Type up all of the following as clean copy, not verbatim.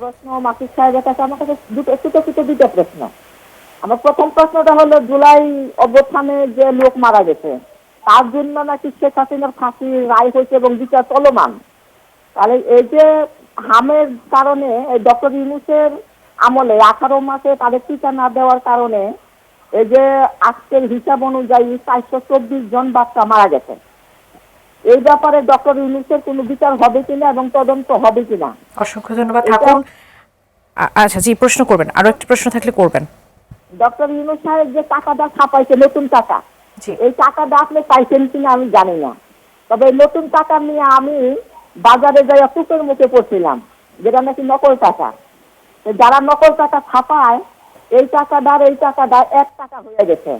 প্রশ্ন মাসুদ সাহেবের কাছে, আমার কাছে দুটো প্রশ্ন। আমার প্রথম প্রশ্নটা হলো, জুলাই অভ্যুত্থানে যে লোক মারা গেছে তার জন্য নাকি শেখ হাসিনার ফাঁসির রায় হয়েছে এবং বিচার চলমান। তাহলে এই যে হামের কারণে, এই ডক্টর ইউনূসের আমলে 18 মাসে তাদের টিকা না দেওয়ার কারণে এই যে আজকের হিসাব অনুযায়ী 424 জন বাচ্চা মারা গেছে, এই ব্যাপারে ডক্টর ইউনূসের কোনো বিচার হবে কিনা এবং তদন্ত হবে কিনা? অসংখ্য ধন্যবাদ। থাকুন। আচ্ছা জি, প্রশ্ন করবেন, আরো একটা প্রশ্ন থাকলে করবেন। ডক্টর ইউনূস সাহেব যে টাকাটা ছাপাইছে, নতুন টাকা, এই টাকাটা আপনি পাইছেন কিনা আমি জানি না। তবে এই নতুন টাকা নিয়ে আমি বাজারে যাই কুকুর মুখে পড়ছিলাম, যেটা নাকি নকল টাকা। যারা নকল টাকা ছাপায়, এই টাকাটার 1 টাকা হয়ে গেছে।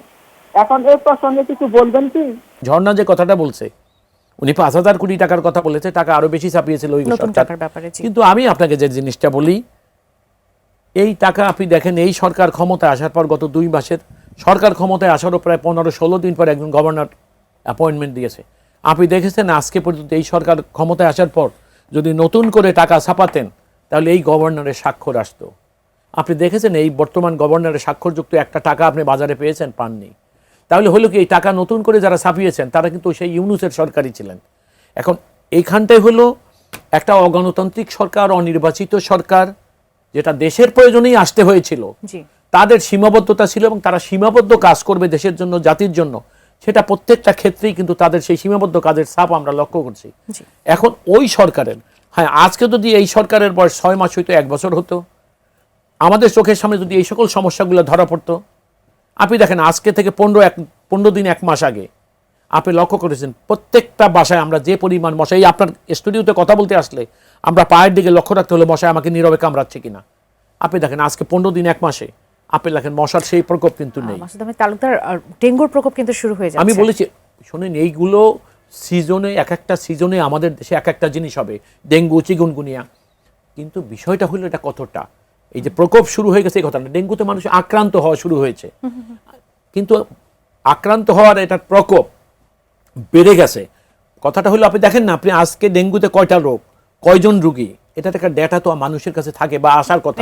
এখন এই প্রসঙ্গে কিছু বলবেন কি? ঝর্ণা যে কথাটা বলছে, উনি 5,000 কোটি টাকার কথা বলেছে, টাকা আরো বেশি ছাপিয়েছিল ওই সরকার। কিন্তু আমি আপনাকে যে জিনিসটা বলি, এই টাকা আপনি দেখেন, এই সরকার ক্ষমতায় আসার পর গত 2 মাসের সরকার ক্ষমতায় আসারও প্রায় 15-16 দিন পর একজন গভর্নর অ্যাপয়েন্টমেন্ট দিয়েছে। আপনি দেখেছেন আজকে পর্যন্ত এই সরকার ক্ষমতায় আসার পর যদি নতুন করে টাকা ছাপাতেন তাহলে এই গভর্নরের স্বাক্ষর আসতো। আপনি দেখেছেন এই বর্তমান গভর্নরের স্বাক্ষরযুক্ত একটা টাকা আপনি বাজারে পেয়েছেন? পাননি। তাহলে হলো কি, এই টাকা নতুন করে যারা ছাপিয়েছেন তারা কিন্তু সেই ইউনূসের সরকারই ছিলেন। এখন এইখানটাই হলো একটা অগণতান্ত্রিক সরকার, অনির্বাচিত সরকার, যেটা দেশের প্রয়োজনেই আসতে হয়েছিল। তাদের সীমাবদ্ধতা ছিল এবং তারা সীমাবদ্ধ কাজ করবে দেশের জন্য, জাতির জন্য, সেটা প্রত্যেকটা ক্ষেত্রেই কিন্তু তাদের সেই সীমাবদ্ধ কাজের ছাপ আমরা লক্ষ্য করছি। এখন ওই সরকারের, হ্যাঁ, আজকে যদি এই সরকারের বয়স 6 মাস হইতো, 1 বছর হতো, আমাদের চোখের সামনে যদি এই সকল সমস্যাগুলো ধরা পড়তো, আপনি দেখেন আজকে থেকে 15 দিন 1 মাস আগে আপনি লক্ষ্য করেছেন প্রত্যেকটা বাসায় আমরা যে পরিমাণ মশা, এই আপনার স্টুডিওতে কথা বলতে আসলে আমরা পায়ের দিকে লক্ষ্য রাখতে হলো মশায় আমাকে নীরবে কামড়াচ্ছে কিনা। আপনি দেখেন আজকে 15 দিন 1 মাসে আপনি দেখেন মশার সেই প্রকোপ কিন্তু নেই। তালুকদার, ডেঙ্গুর প্রকোপ কিন্তু শুরু হয়ে যাচ্ছে। আমি বলেছি শুনেন, এইগুলো সিজনে, এক একটা সিজনে আমাদের দেশে এক একটা জিনিস হবে, ডেঙ্গু, চিকুনগুনিয়া। কিন্তু বিষয়টা হলো এটা কতটা, এই যে প্রকোপ শুরু হয়ে গেছে এই কথাটা, ডেঙ্গুতে মানুষ আক্রান্ত হওয়া শুরু হয়েছে, কিন্তু আক্রান্ত হওয়ার এটার প্রকোপ বেড়ে গেছে। কথাটা হলো আপনি দেখেন না, আপনি আজকে ডেঙ্গুতে কয়টা রোগ, কয়জন রুগী, এটা একটা ডেটা তো মানুষের কাছে থাকে বা আসার কথা।